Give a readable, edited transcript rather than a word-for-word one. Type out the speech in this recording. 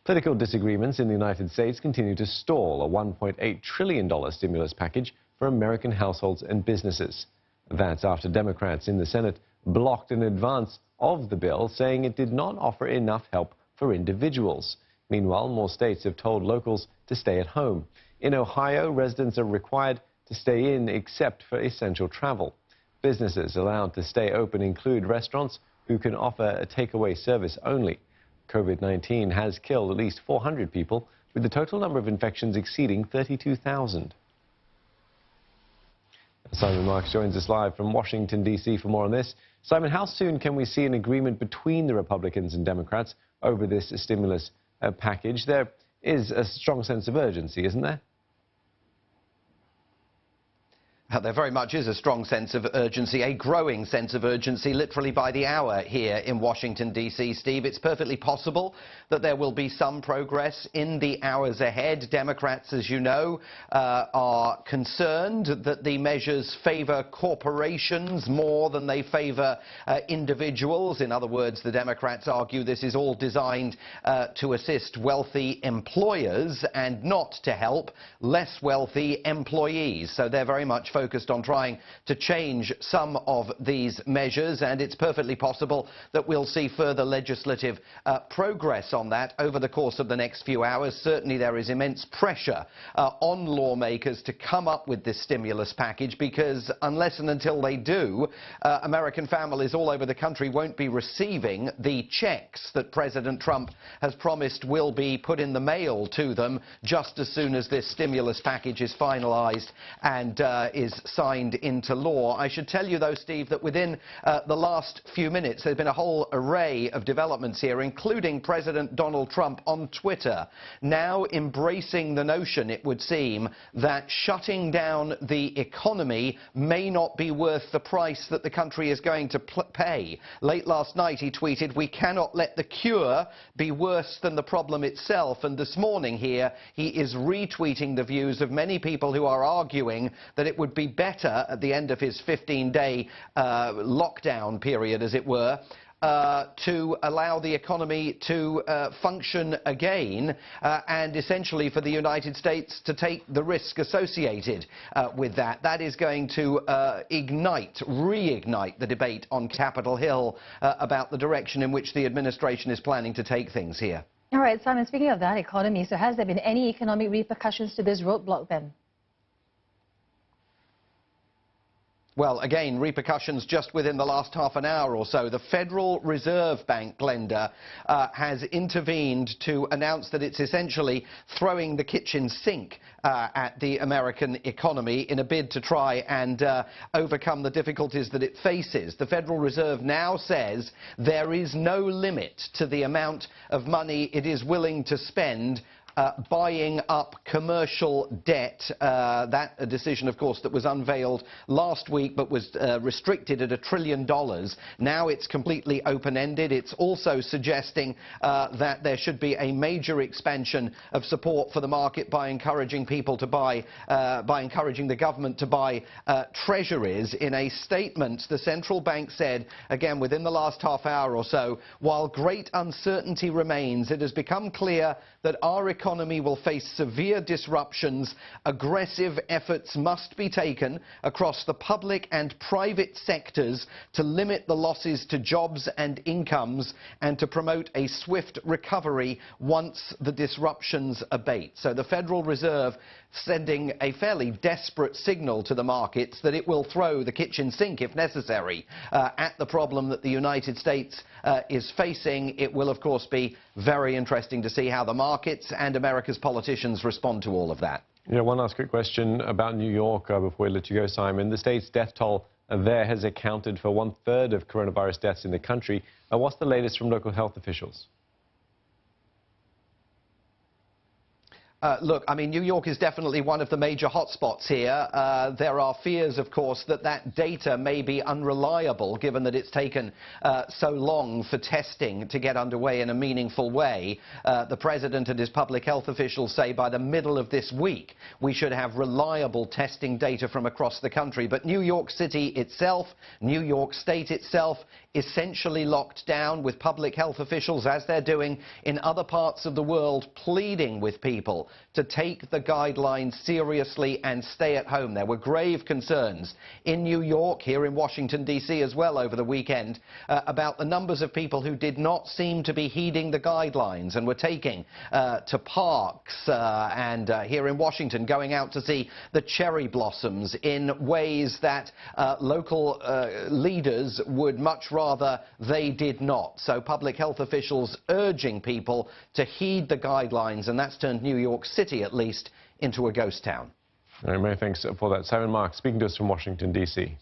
Political disagreements in the United States continue to stall a $1.8 trillion stimulus package for American households and businesses. That's after Democrats in the Senate blocked an advance of the bill, saying it did not offer enough help for individuals. Meanwhile, more states have told locals to stay at home. In Ohio, residents are required to stay in except for essential travel. Businesses allowed to stay open include restaurants who can offer a takeaway service only. COVID-19 has killed at least 400 people, with the total number of infections exceeding 32,000. Simon Marks joins us live from Washington, D.C. for more on this. Simon, how soon can we see an agreement between the Republicans and Democrats over this stimulus package? There is a strong sense of urgency, isn't there? There very much is a strong sense of urgency, a growing sense of urgency, literally by the hour here in Washington, D.C., Steve. It's perfectly possible that there will be some progress in the hours ahead. Democrats, as you know, are concerned that the measures favor corporations more than they favor individuals. In other words, the Democrats argue this is all designed to assist wealthy employers and not to help less wealthy employees. So they're very much focused on trying to change some of these measures, and it's perfectly possible that we'll see further legislative progress on that over the course of the next few hours. Certainly there is immense pressure on lawmakers to come up with this stimulus package, because unless and until they do, American families all over the country won't be receiving the checks that President Trump has promised will be put in the mail to them just as soon as this stimulus package is finalized and is signed into law. I should tell you, though, Steve, that within the last few minutes there's been a whole array of developments here, including President Donald Trump on Twitter now embracing the notion, it would seem, that shutting down the economy may not be worth the price that the country is going to pay. Late last night he tweeted, "We cannot let the cure be worse than the problem itself." And this morning here he is retweeting the views of many people who are arguing that it would be better at the end of his 15-day lockdown period, as it were, to allow the economy to function again and essentially for the United States to take the risk associated with that. That is going to reignite the debate on Capitol Hill about the direction in which the administration is planning to take things here. All right, Simon, speaking of that economy, so has there been any economic repercussions to this roadblock then? Well, again, repercussions just within the last half an hour or so. The Federal Reserve Bank, Glenda, has intervened to announce that it's essentially throwing the kitchen sink at the American economy in a bid to try and overcome the difficulties that it faces. The Federal Reserve now says there is no limit to the amount of money it is willing to spend buying up commercial debt. That a decision, of course, that was unveiled last week but was restricted at $1 trillion. Now it's completely open-ended. It's also suggesting that there should be a major expansion of support for the market by encouraging people to buy, by encouraging the government to buy treasuries. In a statement, the central bank said, again within the last half hour or so, while great uncertainty remains, it has become clear that our economy will face severe disruptions. Aggressive efforts must be taken across the public and private sectors to limit the losses to jobs and incomes and to promote a swift recovery once the disruptions abate. So the Federal Reserve sending a fairly desperate signal to the markets that it will throw the kitchen sink, if necessary, at the problem that the United States is facing. It will, of course, be very interesting to see how the markets and America's politicians respond to all of that. Yeah, one last quick question about New York before we let you go, Simon. The state's death toll there has accounted for 1/3 of coronavirus deaths in the country. What's the latest from local health officials? Look, I mean, New York is definitely one of the major hotspots here. There are fears, of course, that that data may be unreliable, given that it's taken so long for testing to get underway in a meaningful way. The president and his public health officials say by the middle of this week we should have reliable testing data from across the country. But New York City itself, New York State itself, essentially locked down, with public health officials, as they're doing in other parts of the world, pleading with people to take the guidelines seriously and stay at home. There were grave concerns in New York, here in Washington, D.C. as well over the weekend, about the numbers of people who did not seem to be heeding the guidelines and were taking to parks and here in Washington, going out to see the cherry blossoms in ways that local leaders would much rather they did not. So public health officials urging people to heed the guidelines, and that's turned New York City, at least, into a ghost town. All right, many thanks for that. Simon Mark speaking to us from Washington, D.C.